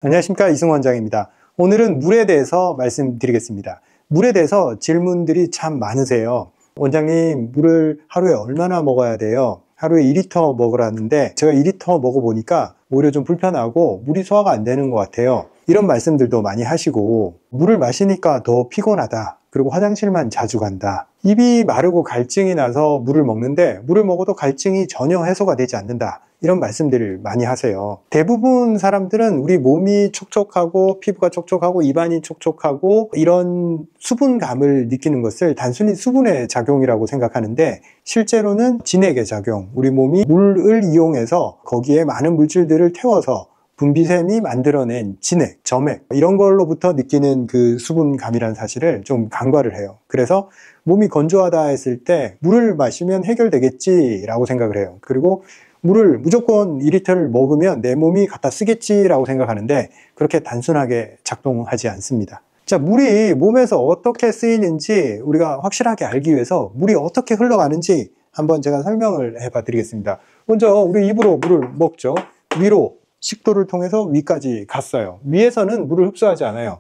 안녕하십니까, 이승원 원장입니다. 오늘은 물에 대해서 말씀드리겠습니다. 물에 대해서 질문들이 참 많으세요. 원장님, 물을 하루에 얼마나 먹어야 돼요? 하루에 2리터 먹으라는데 제가 2리터 먹어보니까 오히려 좀 불편하고 물이 소화가 안 되는 것 같아요. 이런 말씀들도 많이 하시고, 물을 마시니까 더 피곤하다, 그리고 화장실만 자주 간다, 입이 마르고 갈증이 나서 물을 먹는데 물을 먹어도 갈증이 전혀 해소가 되지 않는다, 이런 말씀들을 많이 하세요. 대부분 사람들은 우리 몸이 촉촉하고 피부가 촉촉하고 입안이 촉촉하고 이런 수분감을 느끼는 것을 단순히 수분의 작용이라고 생각하는데, 실제로는 진액의 작용, 우리 몸이 물을 이용해서 거기에 많은 물질들을 태워서 분비샘이 만들어낸 진액, 점액, 이런 걸로부터 느끼는 그 수분감이라는 사실을 좀 간과를 해요. 그래서 몸이 건조하다 했을 때 물을 마시면 해결되겠지라고 생각을 해요. 그리고 물을 무조건 2리터를 먹으면 내 몸이 갖다 쓰겠지라고 생각하는데, 그렇게 단순하게 작동하지 않습니다. 자, 물이 몸에서 어떻게 쓰이는지 우리가 확실하게 알기 위해서 물이 어떻게 흘러가는지 한번 제가 설명을 해봐 드리겠습니다. 먼저 우리 입으로 물을 먹죠. 위로 식도를 통해서 위까지 갔어요. 위에서는 물을 흡수하지 않아요.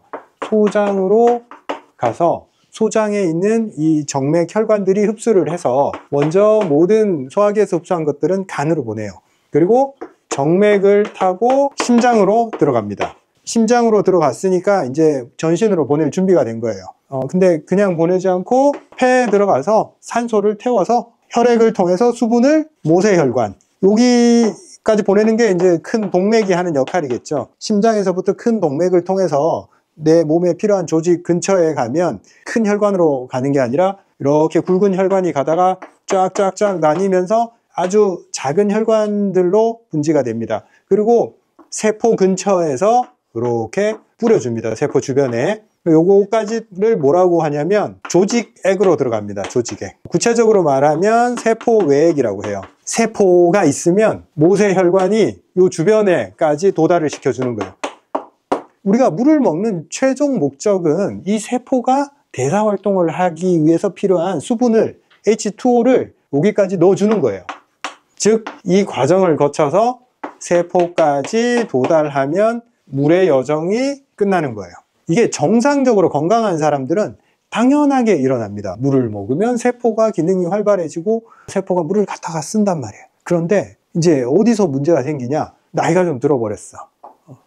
소장으로 가서 소장에 있는 이 정맥 혈관들이 흡수를 해서 먼저 모든 소화기에서 흡수한 것들은 간으로 보내요. 그리고 정맥을 타고 심장으로 들어갑니다. 심장으로 들어갔으니까 이제 전신으로 보낼 준비가 된 거예요. 근데 그냥 보내지 않고 폐에 들어가서 산소를 태워서 혈액을 통해서 수분을 모세혈관, 여기까지 보내는 게 이제 큰 동맥이 하는 역할이겠죠. 심장에서부터 큰 동맥을 통해서 내 몸에 필요한 조직 근처에 가면 큰 혈관으로 가는 게 아니라 이렇게 굵은 혈관이 가다가 쫙쫙쫙 나뉘면서 아주 작은 혈관들로 분지가 됩니다. 그리고 세포 근처에서 이렇게 뿌려줍니다. 세포 주변에. 요거까지를 뭐라고 하냐면 조직액으로 들어갑니다. 조직액. 구체적으로 말하면 세포외액이라고 해요. 세포가 있으면 모세혈관이 요 주변에까지 도달을 시켜주는 거예요. 우리가 물을 먹는 최종 목적은 이 세포가 대사활동을 하기 위해서 필요한 수분을, H2O를 여기까지 넣어주는 거예요. 즉, 이 과정을 거쳐서 세포까지 도달하면 물의 여정이 끝나는 거예요. 이게 정상적으로 건강한 사람들은 당연하게 일어납니다. 물을 먹으면 세포가 기능이 활발해지고 세포가 물을 갖다가 쓴단 말이에요. 그런데 이제 어디서 문제가 생기냐? 나이가 좀 들어버렸어.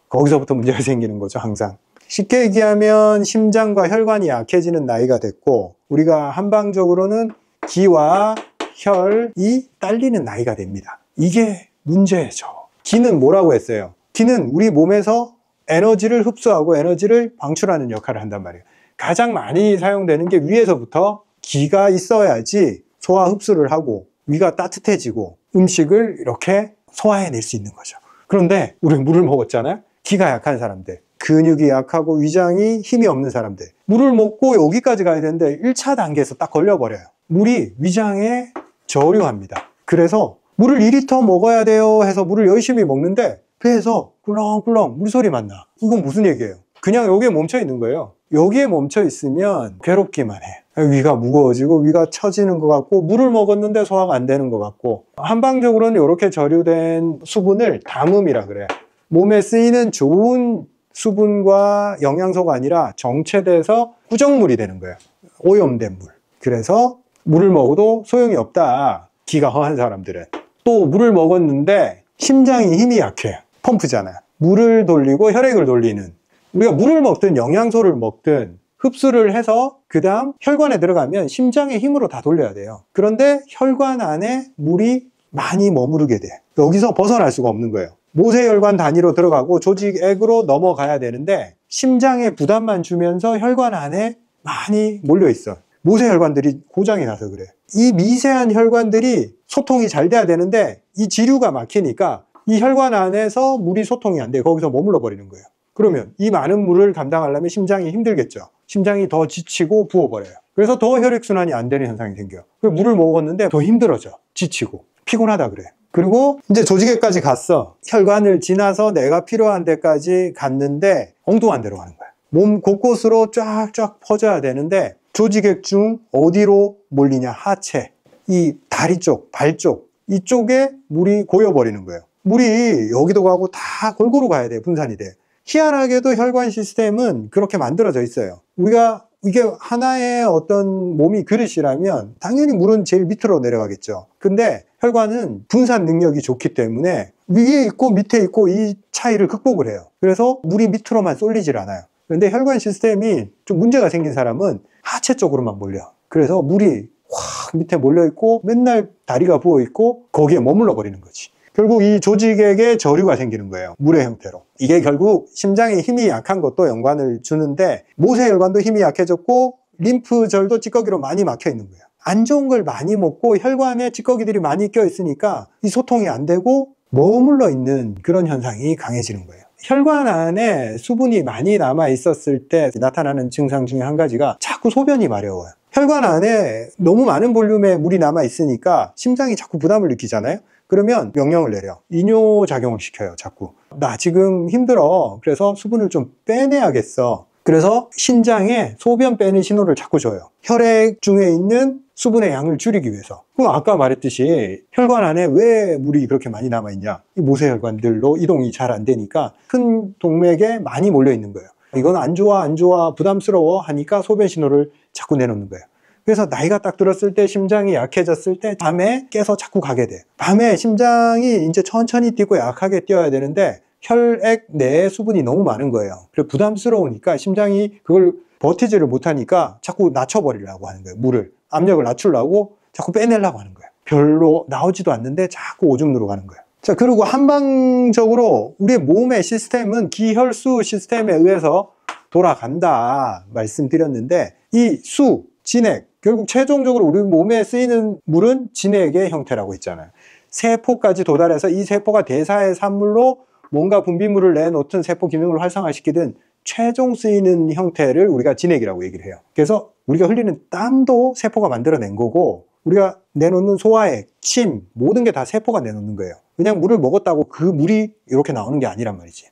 거기서부터 문제가 생기는 거죠, 항상. 쉽게 얘기하면 심장과 혈관이 약해지는 나이가 됐고, 우리가 한방적으로는 기와 혈이 딸리는 나이가 됩니다. 이게 문제죠. 기는 뭐라고 했어요? 기는 우리 몸에서 에너지를 흡수하고 에너지를 방출하는 역할을 한단 말이에요. 가장 많이 사용되는 게 위에서부터 기가 있어야지 소화 흡수를 하고 위가 따뜻해지고 음식을 이렇게 소화해낼 수 있는 거죠. 그런데 우리 물을 먹었잖아요. 기가 약한 사람들, 근육이 약하고 위장이 힘이 없는 사람들, 물을 먹고 여기까지 가야 되는데 1차 단계에서 딱 걸려버려요. 물이 위장에 저류합니다. 그래서 물을 2리터 먹어야 돼요 해서 물을 열심히 먹는데 배에서 꿀렁꿀렁 물소리만 나. 이건 무슨 얘기예요? 그냥 여기에 멈춰 있는 거예요. 여기에 멈춰 있으면 괴롭기만 해. 위가 무거워지고 위가 처지는 것 같고 물을 먹었는데 소화가 안 되는 것 같고, 한방적으로는 이렇게 저류된 수분을 담음이라 그래요. 몸에 쓰이는 좋은 수분과 영양소가 아니라 정체돼서 구정물이 되는 거예요. 오염된 물. 그래서 물을 먹어도 소용이 없다, 기가 허한 사람들은. 또 물을 먹었는데 심장이 힘이 약해. 펌프잖아요. 물을 돌리고 혈액을 돌리는, 우리가 물을 먹든 영양소를 먹든 흡수를 해서 그 다음 혈관에 들어가면 심장의 힘으로 다 돌려야 돼요. 그런데 혈관 안에 물이 많이 머무르게 돼. 여기서 벗어날 수가 없는 거예요. 모세혈관 단위로 들어가고 조직액으로 넘어가야 되는데 심장에 부담만 주면서 혈관 안에 많이 몰려 있어. 모세혈관들이 고장이 나서 그래. 이 미세한 혈관들이 소통이 잘 돼야 되는데 이 지류가 막히니까 이 혈관 안에서 물이 소통이 안 돼. 거기서 머물러 버리는 거예요. 그러면 이 많은 물을 감당하려면 심장이 힘들겠죠. 심장이 더 지치고 부어버려요. 그래서 더 혈액순환이 안 되는 현상이 생겨요. 물을 먹었는데 더 힘들어져. 지치고 피곤하다 그래. 그리고 이제 조직에까지 갔어. 혈관을 지나서 내가 필요한 데까지 갔는데 엉뚱한 데로 가는 거야. 몸 곳곳으로 쫙쫙 퍼져야 되는데 조직액 중 어디로 몰리냐? 하체, 이 다리 쪽, 발 쪽, 이쪽에 물이 고여버리는 거예요. 물이 여기도 가고 다 골고루 가야 돼. 분산이 돼. 희한하게도 혈관 시스템은 그렇게 만들어져 있어요. 우리가 이게 하나의 어떤 몸이 그릇이라면 당연히 물은 제일 밑으로 내려가겠죠. 근데 혈관은 분산 능력이 좋기 때문에 위에 있고 밑에 있고 이 차이를 극복을 해요. 그래서 물이 밑으로만 쏠리질 않아요. 그런데 혈관 시스템이 좀 문제가 생긴 사람은 하체 쪽으로만 몰려. 그래서 물이 확 밑에 몰려있고 맨날 다리가 부어있고 거기에 머물러 버리는 거지. 결국 이 조직에게 저류가 생기는 거예요. 물의 형태로. 이게 결국 심장에 힘이 약한 것도 연관을 주는데 모세혈관도 힘이 약해졌고 림프절도 찌꺼기로 많이 막혀 있는 거예요. 안 좋은 걸 많이 먹고 혈관에 찌꺼기들이 많이 껴 있으니까 이 소통이 안 되고 머물러 있는 그런 현상이 강해지는 거예요. 혈관 안에 수분이 많이 남아 있었을 때 나타나는 증상 중에 한 가지가 자꾸 소변이 마려워요. 혈관 안에 너무 많은 볼륨의 물이 남아 있으니까 심장이 자꾸 부담을 느끼잖아요. 그러면 명령을 내려. 이뇨작용을 시켜요, 자꾸. 나 지금 힘들어. 그래서 수분을 좀 빼내야겠어. 그래서 신장에 소변 빼는 신호를 자꾸 줘요. 혈액 중에 있는 수분의 양을 줄이기 위해서. 그럼 아까 말했듯이 혈관 안에 왜 물이 그렇게 많이 남아있냐? 이 모세혈관들로 이동이 잘 안 되니까 큰 동맥에 많이 몰려 있는 거예요. 이건 안 좋아, 안 좋아, 부담스러워 하니까 소변 신호를 자꾸 내놓는 거예요. 그래서 나이가 딱 들었을 때 심장이 약해졌을 때 밤에 깨서 자꾸 가게 돼. 밤에 심장이 이제 천천히 뛰고 약하게 뛰어야 되는데 혈액 내에 수분이 너무 많은 거예요. 그래서 부담스러우니까 심장이 그걸 버티지를 못하니까 자꾸 낮춰버리려고 하는 거예요. 물을. 압력을 낮추려고 자꾸 빼내려고 하는 거예요. 별로 나오지도 않는데 자꾸 오줌 누러 가는 거예요. 자, 그리고 한방적으로 우리의 몸의 시스템은 기혈수 시스템에 의해서 돌아간다 말씀드렸는데 이 수, 진액, 결국 최종적으로 우리 몸에 쓰이는 물은 진액의 형태라고 했잖아요. 세포까지 도달해서 이 세포가 대사의 산물로 뭔가 분비물을 내놓든 세포 기능을 활성화시키든 최종 쓰이는 형태를 우리가 진액이라고 얘기를 해요. 그래서 우리가 흘리는 땀도 세포가 만들어낸 거고 우리가 내놓는 소화액, 침, 모든 게 다 세포가 내놓는 거예요. 그냥 물을 먹었다고 그 물이 이렇게 나오는 게 아니란 말이지.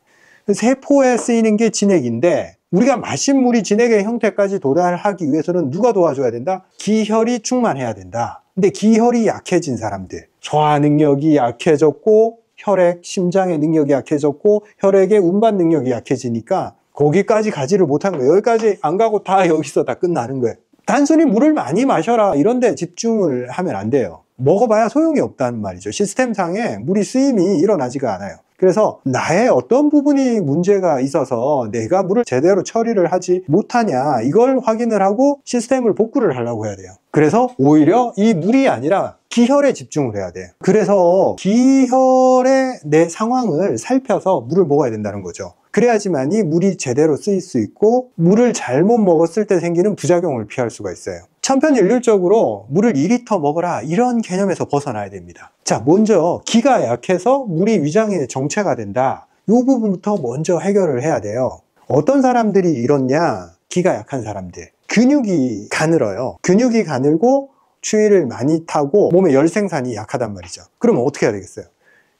세포에 쓰이는 게 진액인데 우리가 마신 물이 진액의 형태까지 도달하기 위해서는 누가 도와줘야 된다? 기혈이 충만해야 된다. 근데 기혈이 약해진 사람들, 소화 능력이 약해졌고 혈액, 심장의 능력이 약해졌고 혈액의 운반 능력이 약해지니까 거기까지 가지를 못한 거예요. 여기까지 안 가고 다 여기서 다 끝나는 거예요. 단순히 물을 많이 마셔라 이런 데 집중을 하면 안 돼요. 먹어봐야 소용이 없다는 말이죠. 시스템상에 물이 쓰임이 일어나지가 않아요. 그래서 나의 어떤 부분이 문제가 있어서 내가 물을 제대로 처리를 하지 못하냐 이걸 확인을 하고 시스템을 복구를 하려고 해야 돼요. 그래서 오히려 이 물이 아니라 기혈에 집중을 해야 돼요. 그래서 기혈의 내 상황을 살펴서 물을 먹어야 된다는 거죠. 그래야지만이 물이 제대로 쓰일 수 있고 물을 잘못 먹었을 때 생기는 부작용을 피할 수가 있어요. 천편일률적으로 물을 2리터 먹어라 이런 개념에서 벗어나야 됩니다. 자, 먼저 기가 약해서 물이 위장에 정체가 된다. 이 부분부터 먼저 해결을 해야 돼요. 어떤 사람들이 이렇냐? 기가 약한 사람들. 근육이 가늘어요. 근육이 가늘고 추위를 많이 타고 몸의 열 생산이 약하단 말이죠. 그러면 어떻게 해야 되겠어요?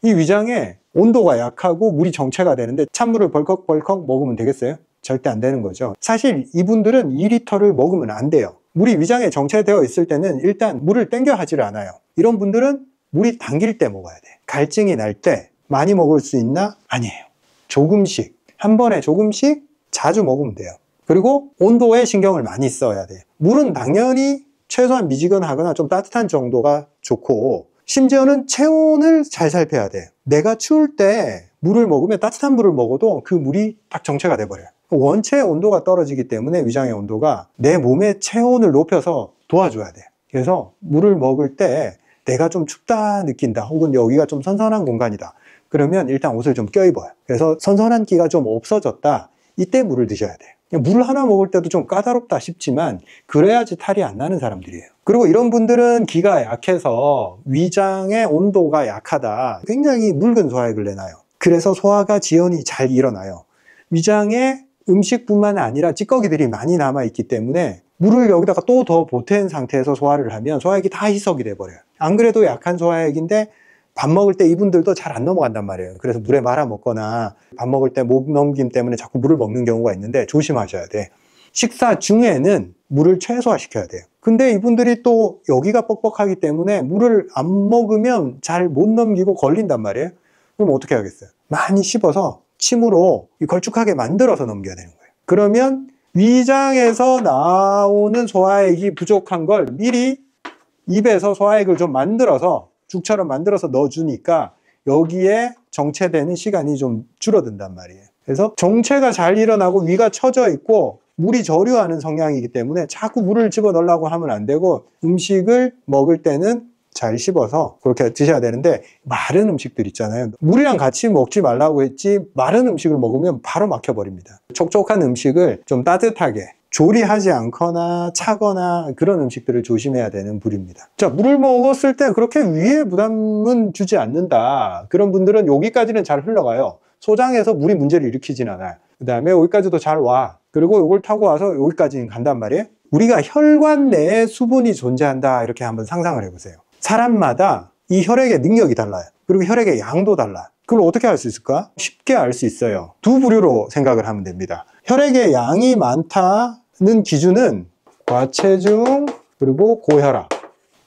이 위장에 온도가 약하고 물이 정체가 되는데 찬물을 벌컥벌컥 먹으면 되겠어요? 절대 안 되는 거죠. 사실 이분들은 2리터를 먹으면 안 돼요. 물이 위장에 정체되어 있을 때는 일단 물을 땡겨 하지를 않아요. 이런 분들은 물이 당길 때 먹어야 돼. 갈증이 날 때 많이 먹을 수 있나? 아니에요. 조금씩, 한 번에 조금씩 자주 먹으면 돼요. 그리고 온도에 신경을 많이 써야 돼요. 물은 당연히 최소한 미지근하거나 좀 따뜻한 정도가 좋고 심지어는 체온을 잘 살펴야 돼요. 내가 추울 때 물을 먹으면 따뜻한 물을 먹어도 그 물이 딱 정체가 돼버려요. 원체 온도가 떨어지기 때문에 위장의 온도가 내 몸의 체온을 높여서 도와줘야 돼요. 그래서 물을 먹을 때 내가 좀 춥다 느낀다 혹은 여기가 좀 선선한 공간이다 그러면 일단 옷을 좀 껴입어요. 그래서 선선한 기가 좀 없어졌다 이때 물을 드셔야 돼요. 물 하나 먹을 때도 좀 까다롭다 싶지만 그래야지 탈이 안 나는 사람들이에요. 그리고 이런 분들은 기가 약해서 위장의 온도가 약하다 굉장히 묽은 소화액을 내놔요. 그래서 소화가 지연이 잘 일어나요. 위장에 음식뿐만 아니라 찌꺼기들이 많이 남아있기 때문에 물을 여기다가 또 더 보탠 상태에서 소화를 하면 소화액이 다 희석이 돼버려요. 안 그래도 약한 소화액인데 밥 먹을 때 이분들도 잘 안 넘어간단 말이에요. 그래서 물에 말아 먹거나 밥 먹을 때 목 넘김 때문에 자꾸 물을 먹는 경우가 있는데 조심하셔야 돼. 식사 중에는 물을 최소화시켜야 돼요. 근데 이분들이 또 여기가 뻑뻑하기 때문에 물을 안 먹으면 잘 못 넘기고 걸린단 말이에요. 그럼 어떻게 하겠어요? 많이 씹어서 침으로 걸쭉하게 만들어서 넘겨야 되는 거예요. 그러면 위장에서 나오는 소화액이 부족한 걸 미리 입에서 소화액을 좀 만들어서 죽처럼 만들어서 넣어주니까 여기에 정체되는 시간이 좀 줄어든단 말이에요. 그래서 정체가 잘 일어나고 위가 처져 있고 물이 저류하는 성향이기 때문에 자꾸 물을 집어넣으려고 하면 안 되고 음식을 먹을 때는 잘 씹어서 그렇게 드셔야 되는데 마른 음식들 있잖아요. 물이랑 같이 먹지 말라고 했지 마른 음식을 먹으면 바로 막혀버립니다. 촉촉한 음식을 좀 따뜻하게 조리하지 않거나 차거나 그런 음식들을 조심해야 되는 부류입니다. 자, 물을 먹었을 때 그렇게 위에 부담은 주지 않는다. 그런 분들은 여기까지는 잘 흘러가요. 소장에서 물이 문제를 일으키진 않아요. 그 다음에 여기까지도 잘 와. 그리고 이걸 타고 와서 여기까지는 간단 말이에요. 우리가 혈관 내에 수분이 존재한다 이렇게 한번 상상을 해보세요. 사람마다 이 혈액의 능력이 달라요. 그리고 혈액의 양도 달라요. 그걸 어떻게 알 수 있을까? 쉽게 알 수 있어요. 두 부류로 생각을 하면 됩니다. 혈액의 양이 많다는 기준은 과체중 그리고 고혈압.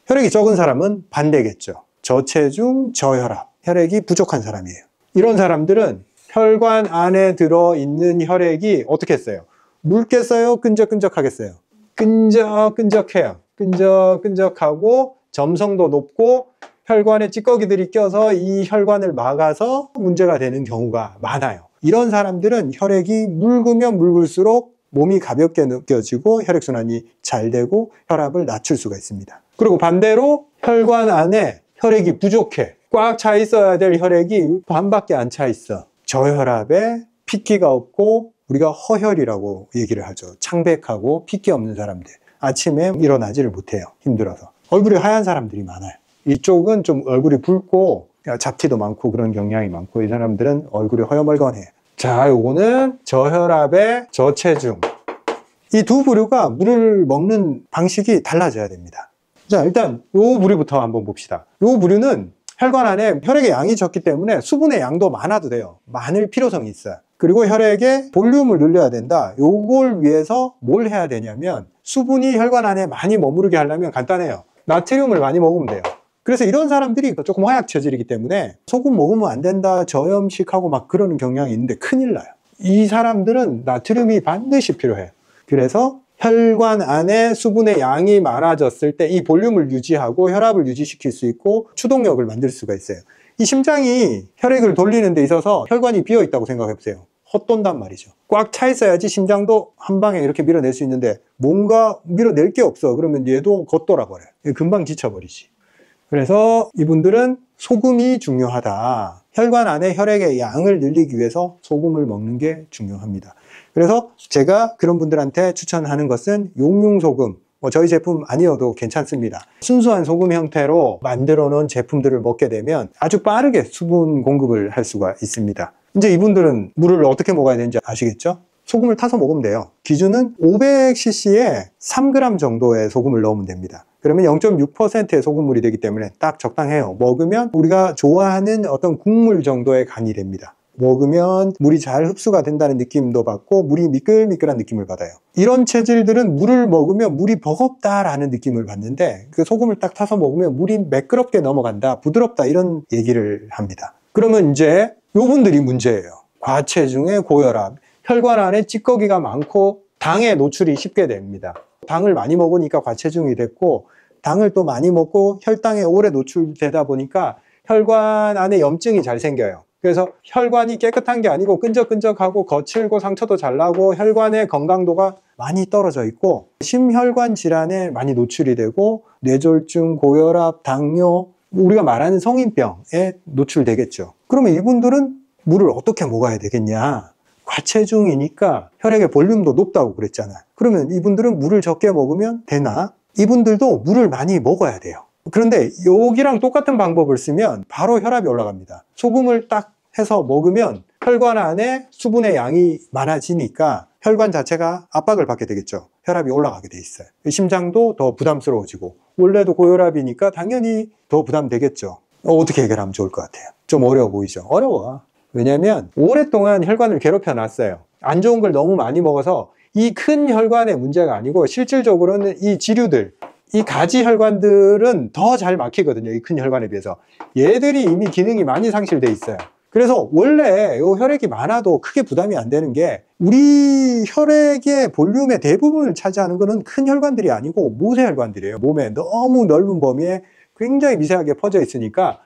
혈액이 적은 사람은 반대겠죠. 저체중, 저혈압. 혈액이 부족한 사람이에요. 이런 사람들은 혈관 안에 들어있는 혈액이 어떻게 했어요? 묽겠어요? 끈적끈적하겠어요? 끈적끈적해요. 끈적끈적하고 점성도 높고 혈관에 찌꺼기들이 껴서 이 혈관을 막아서 문제가 되는 경우가 많아요. 이런 사람들은 혈액이 묽으면 묽을수록 몸이 가볍게 느껴지고 혈액순환이 잘 되고 혈압을 낮출 수가 있습니다. 그리고 반대로 혈관 안에 혈액이 부족해. 꽉 차 있어야 될 혈액이 반밖에 안 차 있어. 저혈압에 핏기가 없고 우리가 허혈이라고 얘기를 하죠. 창백하고 핏기 없는 사람들. 아침에 일어나지를 못해요. 힘들어서. 얼굴이 하얀 사람들이 많아요. 이쪽은 좀 얼굴이 붉고 잡티도 많고 그런 경향이 많고 이 사람들은 얼굴이 허여멀건해요. 자, 요거는 저혈압에 저체중. 이 두 부류가 물을 먹는 방식이 달라져야 됩니다. 자, 일단 요 부류부터 한번 봅시다. 요 부류는 혈관 안에 혈액의 양이 적기 때문에 수분의 양도 많아도 돼요. 많을 필요성이 있어요. 그리고 혈액의 볼륨을 늘려야 된다. 요걸 위해서 뭘 해야 되냐면 수분이 혈관 안에 많이 머무르게 하려면 간단해요. 나트륨을 많이 먹으면 돼요. 그래서 이런 사람들이 조금 허약 체질이기 때문에 소금 먹으면 안 된다, 저염식하고 막 그러는 경향이 있는데 큰일 나요. 이 사람들은 나트륨이 반드시 필요해요. 그래서 혈관 안에 수분의 양이 많아졌을 때 이 볼륨을 유지하고 혈압을 유지시킬 수 있고 추동력을 만들 수가 있어요. 이 심장이 혈액을 돌리는 데 있어서 혈관이 비어 있다고 생각해 보세요. 헛돈단 말이죠. 꽉 차 있어야지 심장도 한 방에 이렇게 밀어낼 수 있는데 뭔가 밀어낼 게 없어. 그러면 얘도 겉돌아 버려요. 금방 지쳐버리지. 그래서 이분들은 소금이 중요하다. 혈관 안에 혈액의 양을 늘리기 위해서 소금을 먹는 게 중요합니다. 그래서 제가 그런 분들한테 추천하는 것은 용융소금, 저희 제품 아니어도 괜찮습니다. 순수한 소금 형태로 만들어 놓은 제품들을 먹게 되면 아주 빠르게 수분 공급을 할 수가 있습니다. 이제 이분들은 물을 어떻게 먹어야 되는지 아시겠죠? 소금을 타서 먹으면 돼요. 기준은 500cc에 3g 정도의 소금을 넣으면 됩니다. 그러면 0.6%의 소금물이 되기 때문에 딱 적당해요. 먹으면 우리가 좋아하는 어떤 국물 정도의 간이 됩니다. 먹으면 물이 잘 흡수가 된다는 느낌도 받고 물이 미끌미끌한 느낌을 받아요. 이런 체질들은 물을 먹으면 물이 버겁다라는 느낌을 받는데 그 소금을 딱 타서 먹으면 물이 매끄럽게 넘어간다, 부드럽다 이런 얘기를 합니다. 그러면 이제 요분들이 문제예요. 과체중에 고혈압, 혈관 안에 찌꺼기가 많고 당에 노출이 쉽게 됩니다. 당을 많이 먹으니까 과체중이 됐고 당을 또 많이 먹고 혈당에 오래 노출되다 보니까 혈관 안에 염증이 잘 생겨요. 그래서 혈관이 깨끗한 게 아니고 끈적끈적하고 거칠고 상처도 잘 나고 혈관의 건강도가 많이 떨어져 있고 심혈관 질환에 많이 노출이 되고 뇌졸중, 고혈압, 당뇨, 우리가 말하는 성인병에 노출되겠죠. 그러면 이분들은 물을 어떻게 먹어야 되겠냐? 과체중이니까 혈액의 볼륨도 높다고 그랬잖아요. 그러면 이분들은 물을 적게 먹으면 되나? 이분들도 물을 많이 먹어야 돼요. 그런데 여기랑 똑같은 방법을 쓰면 바로 혈압이 올라갑니다. 소금을 딱 해서 먹으면 혈관 안에 수분의 양이 많아지니까 혈관 자체가 압박을 받게 되겠죠. 혈압이 올라가게 돼 있어요. 심장도 더 부담스러워지고 원래도 고혈압이니까 당연히 더 부담되겠죠. 어떻게 해결하면 좋을 것 같아요? 좀 어려워 보이죠? 어려워. 왜냐면 오랫동안 혈관을 괴롭혀 놨어요. 안 좋은 걸 너무 많이 먹어서 이 큰 혈관의 문제가 아니고 실질적으로는 이 지류들, 이 가지 혈관들은 더 잘 막히거든요. 이 큰 혈관에 비해서. 얘들이 이미 기능이 많이 상실돼 있어요. 그래서 원래 이 혈액이 많아도 크게 부담이 안 되는 게 우리 혈액의 볼륨의 대부분을 차지하는 거는 큰 혈관들이 아니고 모세혈관들이에요. 몸에 너무 넓은 범위에 굉장히 미세하게 퍼져 있으니까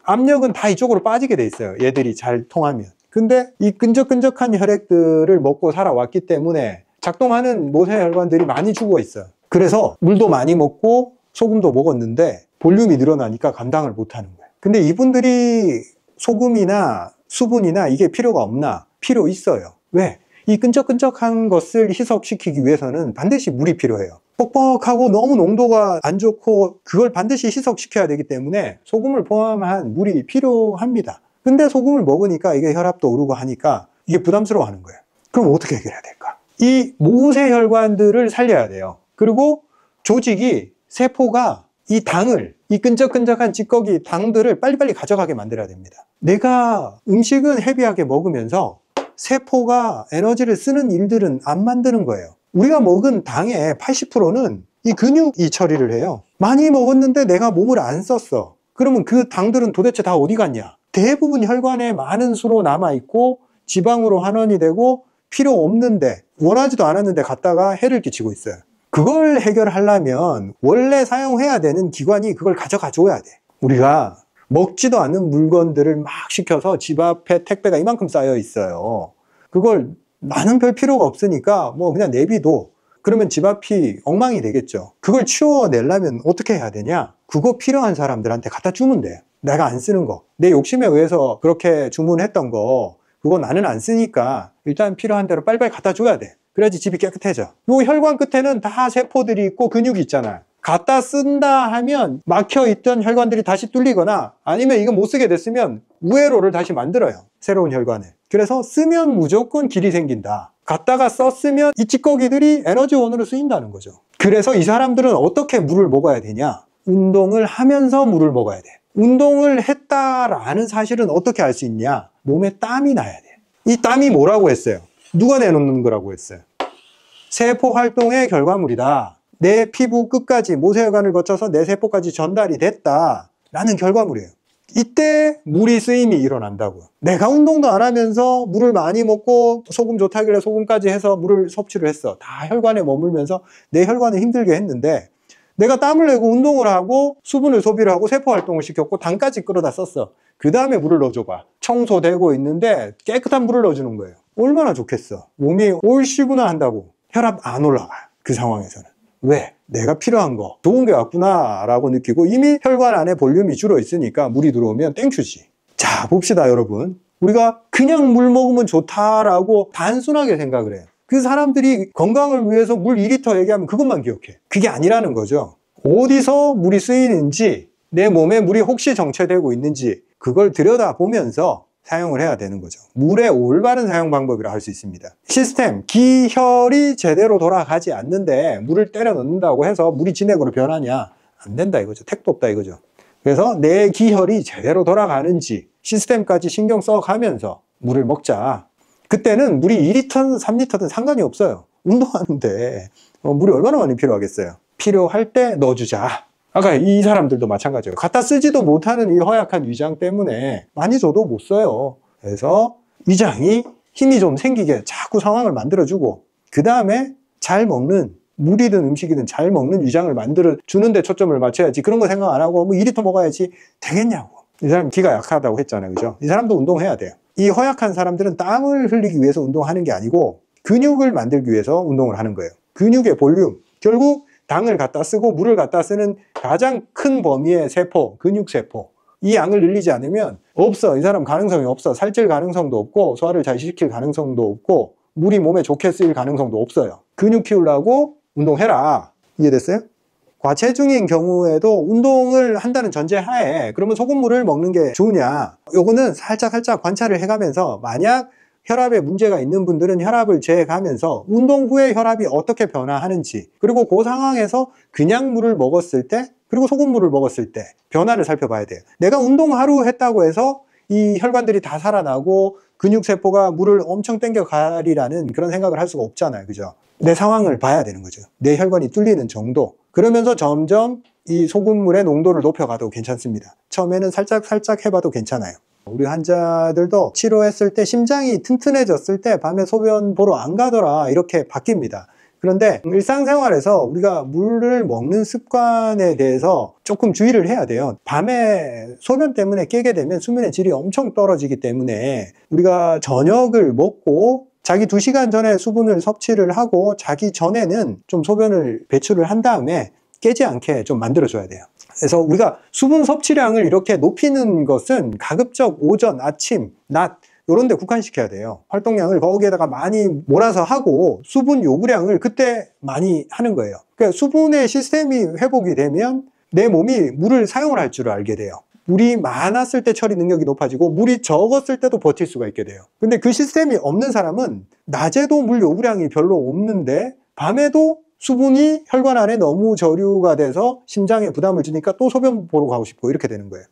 압력은 다 이쪽으로 빠지게 돼 있어요. 얘들이 잘 통하면. 근데 이 끈적끈적한 혈액들을 먹고 살아왔기 때문에 작동하는 모세혈관들이 많이 죽어 있어요. 그래서 물도 많이 먹고 소금도 먹었는데 볼륨이 늘어나니까 감당을 못하는 거예요. 근데 이분들이 소금이나 수분이나 이게 필요가 없나? 필요 있어요. 왜? 이 끈적끈적한 것을 희석시키기 위해서는 반드시 물이 필요해요. 뻑뻑하고 너무 농도가 안 좋고 그걸 반드시 희석시켜야 되기 때문에 소금을 포함한 물이 필요합니다. 근데 소금을 먹으니까 이게 혈압도 오르고 하니까 이게 부담스러워하는 거예요. 그럼 어떻게 해결해야 될까? 이 모세혈관들을 살려야 돼요. 그리고 조직이, 세포가 이 당을, 이 끈적끈적한 찌꺼기 당들을 빨리빨리 가져가게 만들어야 됩니다. 내가 음식은 헤비하게 먹으면서 세포가 에너지를 쓰는 일들은 안 만드는 거예요. 우리가 먹은 당의 80%는 이 근육이 처리를 해요. 많이 먹었는데 내가 몸을 안 썼어. 그러면 그 당들은 도대체 다 어디 갔냐? 대부분 혈관에 많은 수로 남아있고 지방으로 환원이 되고 필요 없는데, 원하지도 않았는데 갔다가 해를 끼치고 있어요. 그걸 해결하려면 원래 사용해야 되는 기관이 그걸 가져가 줘야 돼. 우리가 먹지도 않는 물건들을 막 시켜서 집 앞에 택배가 이만큼 쌓여 있어요. 그걸 나는 별 필요가 없으니까 뭐 그냥 내비둬. 그러면 집 앞이 엉망이 되겠죠. 그걸 치워내려면 어떻게 해야 되냐? 그거 필요한 사람들한테 갖다 주면 돼요. 내가 안 쓰는 거. 내 욕심에 의해서 그렇게 주문했던 거, 그거 나는 안 쓰니까 일단 필요한 대로 빨리빨리 갖다 줘야 돼. 그래야지 집이 깨끗해져. 요 혈관 끝에는 다 세포들이 있고 근육이 있잖아요. 갖다 쓴다 하면 막혀있던 혈관들이 다시 뚫리거나 아니면 이거 못 쓰게 됐으면 우회로를 다시 만들어요. 새로운 혈관을. 그래서 쓰면 무조건 길이 생긴다. 갖다가 썼으면 이 찌꺼기들이 에너지원으로 쓰인다는 거죠. 그래서 이 사람들은 어떻게 물을 먹어야 되냐? 운동을 하면서 물을 먹어야 돼. 운동을 했다라는 사실은 어떻게 알 수 있냐? 몸에 땀이 나야 돼. 이 땀이 뭐라고 했어요? 누가 내놓는 거라고 했어요? 세포 활동의 결과물이다. 내 피부 끝까지 모세혈관을 거쳐서 내 세포까지 전달이 됐다 라는 결과물이에요. 이때 물이 쓰임이 일어난다고요. 내가 운동도 안 하면서 물을 많이 먹고 소금 좋다길래 소금까지 해서 물을 섭취를 했어. 다 혈관에 머물면서 내 혈관을 힘들게 했는데 내가 땀을 내고 운동을 하고 수분을 소비를 하고 세포 활동을 시켰고 당까지 끌어다 썼어. 그 다음에 물을 넣어줘봐. 청소되고 있는데 깨끗한 물을 넣어주는 거예요. 얼마나 좋겠어. 몸이 올시구나 한다고 혈압 안 올라가요. 그 상황에서는. 왜? 내가 필요한 거 좋은 게 왔구나 라고 느끼고 이미 혈관 안에 볼륨이 줄어 있으니까 물이 들어오면 땡큐지. 자, 봅시다 여러분. 우리가 그냥 물 먹으면 좋다라고 단순하게 생각을 해요. 그 사람들이 건강을 위해서 물 2리터 얘기하면 그것만 기억해. 그게 아니라는 거죠. 어디서 물이 쓰이는지, 내 몸에 물이 혹시 정체되고 있는지 그걸 들여다보면서 사용을 해야 되는 거죠. 물의 올바른 사용 방법이라 할 수 있습니다. 시스템, 기혈이 제대로 돌아가지 않는데 물을 때려 넣는다고 해서 물이 진액으로 변하냐? 안 된다 이거죠. 택도 없다 이거죠. 그래서 내 기혈이 제대로 돌아가는지 시스템까지 신경 써가면서 물을 먹자. 그때는 물이 2리터든 3리터든 상관이 없어요. 운동하는데 물이 얼마나 많이 필요하겠어요. 필요할 때 넣어주자. 아까 이 사람들도 마찬가지예요. 갖다 쓰지도 못하는 이 허약한 위장 때문에 많이 줘도 못 써요. 그래서 위장이 힘이 좀 생기게 자꾸 상황을 만들어주고 그 다음에 잘 먹는 물이든 음식이든 잘 먹는 위장을 만들어주는 데 초점을 맞춰야지. 그런 거 생각 안 하고 뭐 2리터 먹어야지 되겠냐고. 이 사람 기가 약하다고 했잖아요. 그죠? 이 사람도 운동해야 돼요. 이 허약한 사람들은 땀을 흘리기 위해서 운동하는 게 아니고 근육을 만들기 위해서 운동을 하는 거예요. 근육의 볼륨. 결국 당을 갖다 쓰고 물을 갖다 쓰는 가장 큰 범위의 세포, 근육세포. 이 양을 늘리지 않으면 없어. 이 사람 가능성이 없어. 살찔 가능성도 없고 소화를 잘 시킬 가능성도 없고 물이 몸에 좋게 쓰일 가능성도 없어요. 근육 키우려고 운동해라. 이해됐어요? 과체중인 경우에도 운동을 한다는 전제하에 그러면 소금물을 먹는 게 좋으냐? 요거는 살짝 관찰을 해가면서 만약 혈압에 문제가 있는 분들은 혈압을 재가면서 운동 후에 혈압이 어떻게 변화하는지 그리고 그 상황에서 그냥 물을 먹었을 때 그리고 소금물을 먹었을 때 변화를 살펴봐야 돼요. 내가 운동 하루 했다고 해서 이 혈관들이 다 살아나고 근육세포가 물을 엄청 땡겨 가리라는 그런 생각을 할 수가 없잖아요. 그죠? 내 상황을 봐야 되는 거죠. 내 혈관이 뚫리는 정도. 그러면서 점점 이 소금물의 농도를 높여가도 괜찮습니다. 처음에는 살짝 해봐도 괜찮아요. 우리 환자들도 치료했을 때 심장이 튼튼해졌을 때 밤에 소변 보러 안 가더라 이렇게 바뀝니다. 그런데 일상생활에서 우리가 물을 먹는 습관에 대해서 조금 주의를 해야 돼요. 밤에 소변 때문에 깨게 되면 수면의 질이 엄청 떨어지기 때문에 우리가 저녁을 먹고 자기 2시간 전에 수분을 섭취를 하고 자기 전에는 좀 소변을 배출을 한 다음에 깨지 않게 좀 만들어줘야 돼요. 그래서 우리가 수분 섭취량을 이렇게 높이는 것은 가급적 오전, 아침, 낮 이런 데 국한시켜야 돼요. 활동량을 거기에다가 많이 몰아서 하고 수분 요구량을 그때 많이 하는 거예요. 그러니까 수분의 시스템이 회복이 되면 내 몸이 물을 사용을 할 줄 알게 돼요. 물이 많았을 때 처리 능력이 높아지고 물이 적었을 때도 버틸 수가 있게 돼요. 근데 그 시스템이 없는 사람은 낮에도 물 요구량이 별로 없는데 밤에도 수분이 혈관 안에 너무 저류가 돼서 심장에 부담을 주니까 또 소변 보러 가고 싶고 이렇게 되는 거예요.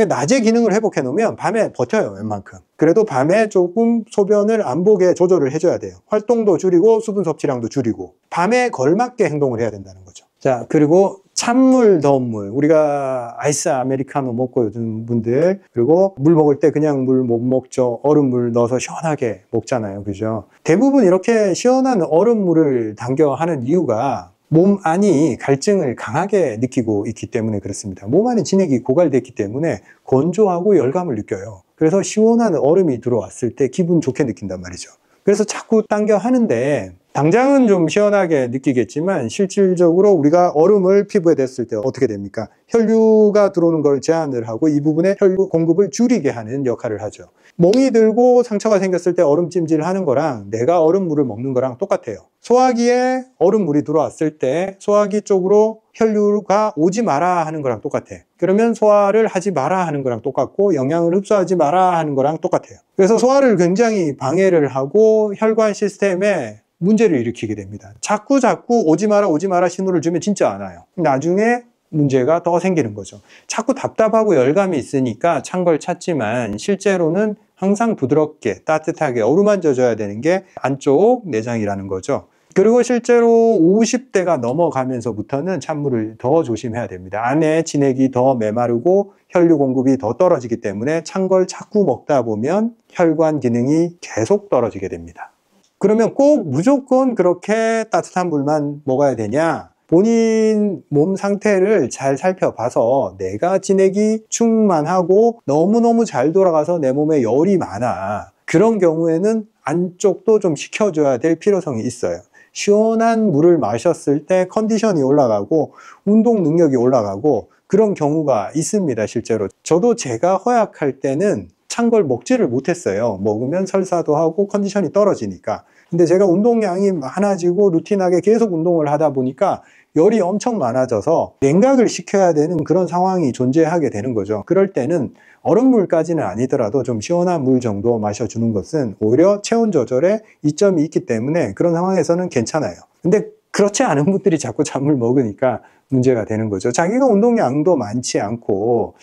낮에 기능을 회복해 놓으면 밤에 버텨요, 웬만큼. 그래도 밤에 조금 소변을 안 보게 조절을 해줘야 돼요. 활동도 줄이고 수분 섭취량도 줄이고 밤에 걸맞게 행동을 해야 된다는 거죠. 자, 그리고 찬물, 더운 물. 우리가 아이스 아메리카노 먹고 요즘 분들, 그리고 물 먹을 때 그냥 물 못 먹죠. 얼음물 넣어서 시원하게 먹잖아요. 그죠? 대부분 이렇게 시원한 얼음물을 당겨 하는 이유가 몸 안이 갈증을 강하게 느끼고 있기 때문에 그렇습니다. 몸 안에 진액이 고갈됐기 때문에 건조하고 열감을 느껴요. 그래서 시원한 얼음이 들어왔을 때 기분 좋게 느낀단 말이죠. 그래서 자꾸 당겨 하는데 당장은 좀 시원하게 느끼겠지만 실질적으로 우리가 얼음을 피부에 댔을 때 어떻게 됩니까? 혈류가 들어오는 걸 제한을 하고 이 부분에 혈류 공급을 줄이게 하는 역할을 하죠. 멍이 들고 상처가 생겼을 때 얼음찜질 하는 거랑 내가 얼음물을 먹는 거랑 똑같아요. 소화기에 얼음물이 들어왔을 때 소화기 쪽으로 혈류가 오지 마라 하는 거랑 똑같아. 그러면 소화를 하지 마라 하는 거랑 똑같고 영양을 흡수하지 마라 하는 거랑 똑같아요. 그래서 소화를 굉장히 방해를 하고 혈관 시스템에 문제를 일으키게 됩니다. 자꾸 오지 마라 신호를 주면 진짜 안 와요. 나중에 문제가 더 생기는 거죠. 자꾸 답답하고 열감이 있으니까 찬 걸 찾지만 실제로는 항상 부드럽게 따뜻하게 어루만져 줘야 되는 게 안쪽 내장이라는 거죠. 그리고 실제로 50대가 넘어가면서부터는 찬물을 더 조심해야 됩니다. 안에 진액이 더 메마르고 혈류 공급이 더 떨어지기 때문에 찬 걸 자꾸 먹다 보면 혈관 기능이 계속 떨어지게 됩니다. 그러면 꼭 무조건 그렇게 따뜻한 물만 먹어야 되냐? 본인 몸 상태를 잘 살펴봐서 내가 진액이 충만하고 너무너무 잘 돌아가서 내 몸에 열이 많아. 그런 경우에는 안쪽도 좀 식혀줘야 될 필요성이 있어요. 시원한 물을 마셨을 때 컨디션이 올라가고 운동 능력이 올라가고 그런 경우가 있습니다, 실제로. 저도 제가 허약할 때는 찬 걸 먹지를 못했어요. 먹으면 설사도 하고 컨디션이 떨어지니까. 근데 제가 운동량이 많아지고 루틴하게 계속 운동을 하다 보니까 열이 엄청 많아져서 냉각을 시켜야 되는 그런 상황이 존재하게 되는 거죠. 그럴 때는 얼음물까지는 아니더라도 좀 시원한 물 정도 마셔주는 것은 오히려 체온 조절에 이점이 있기 때문에 그런 상황에서는 괜찮아요. 근데 그렇지 않은 분들이 자꾸 찬물 먹으니까 문제가 되는 거죠. 자기가 운동량도 많지 않고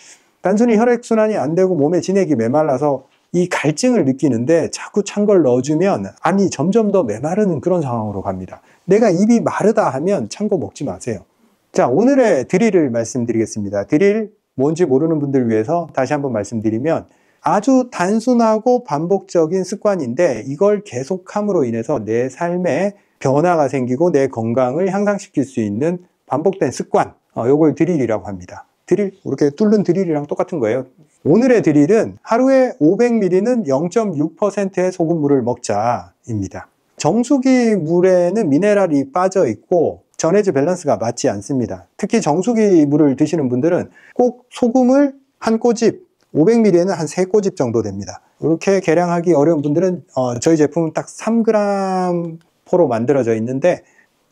단순히 혈액순환이 안 되고 몸에 진액이 메말라서 이 갈증을 느끼는데 자꾸 찬 걸 넣어주면 안이 점점 더 메마르는 그런 상황으로 갑니다. 내가 입이 마르다 하면 찬 거 먹지 마세요. 자, 오늘의 드릴을 말씀드리겠습니다. 드릴 뭔지 모르는 분들을 위해서 다시 한번 말씀드리면 아주 단순하고 반복적인 습관인데 이걸 계속함으로 인해서 내 삶에 변화가 생기고 내 건강을 향상시킬 수 있는 반복된 습관, 이걸 드릴이라고 합니다. 드릴, 이렇게 뚫는 드릴이랑 똑같은 거예요. 오늘의 드릴은 하루에 500ml는 0.6%의 소금물을 먹자입니다. 정수기 물에는 미네랄이 빠져 있고 전해질 밸런스가 맞지 않습니다. 특히 정수기 물을 드시는 분들은 꼭 소금을 한 꼬집, 500ml에는 한 3꼬집 정도 됩니다. 이렇게 계량하기 어려운 분들은 저희 제품은 딱 3g포로 만들어져 있는데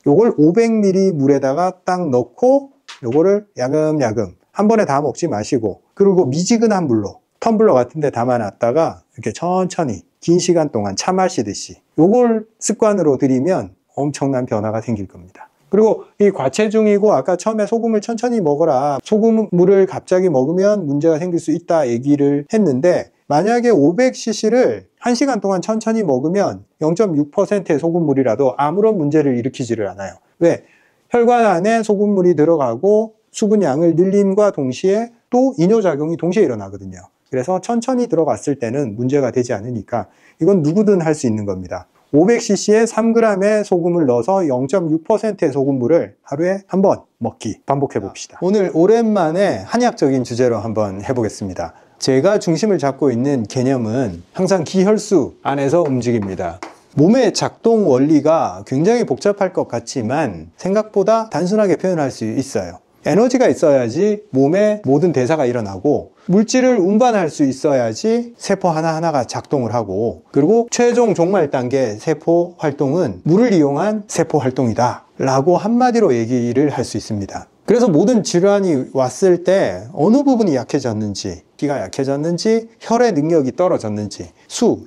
이걸 500ml 물에다가 딱 넣고 요거를 야금야금 한 번에 다 먹지 마시고 그리고 미지근한 물로 텀블러 같은 데 담아놨다가 이렇게 천천히 긴 시간 동안 차 마시듯이 요걸 습관으로 들이면 엄청난 변화가 생길 겁니다. 그리고 이 과체중이고 아까 처음에 소금을 천천히 먹어라, 소금물을 갑자기 먹으면 문제가 생길 수 있다 얘기를 했는데 만약에 500cc를 1시간 동안 천천히 먹으면 0.6%의 소금물이라도 아무런 문제를 일으키지를 않아요. 왜? 혈관 안에 소금물이 들어가고 수분량을 늘림과 동시에 또 이뇨작용이 동시에 일어나거든요. 그래서 천천히 들어갔을 때는 문제가 되지 않으니까 이건 누구든 할 수 있는 겁니다. 500cc에 3g의 소금을 넣어서 0.6%의 소금물을 하루에 한 번 먹기 반복해 봅시다. 오늘 오랜만에 한의학적인 주제로 한번 해보겠습니다. 제가 중심을 잡고 있는 개념은 항상 기혈수 안에서 움직입니다. 몸의 작동 원리가 굉장히 복잡할 것 같지만 생각보다 단순하게 표현할 수 있어요. 에너지가 있어야지 몸의 모든 대사가 일어나고 물질을 운반할 수 있어야지 세포 하나하나가 작동을 하고, 그리고 최종 종말 단계 세포 활동은 물을 이용한 세포 활동이다 라고 한마디로 얘기를 할 수 있습니다. 그래서 모든 질환이 왔을 때 어느 부분이 약해졌는지, 기가 약해졌는지, 혈의 능력이 떨어졌는지,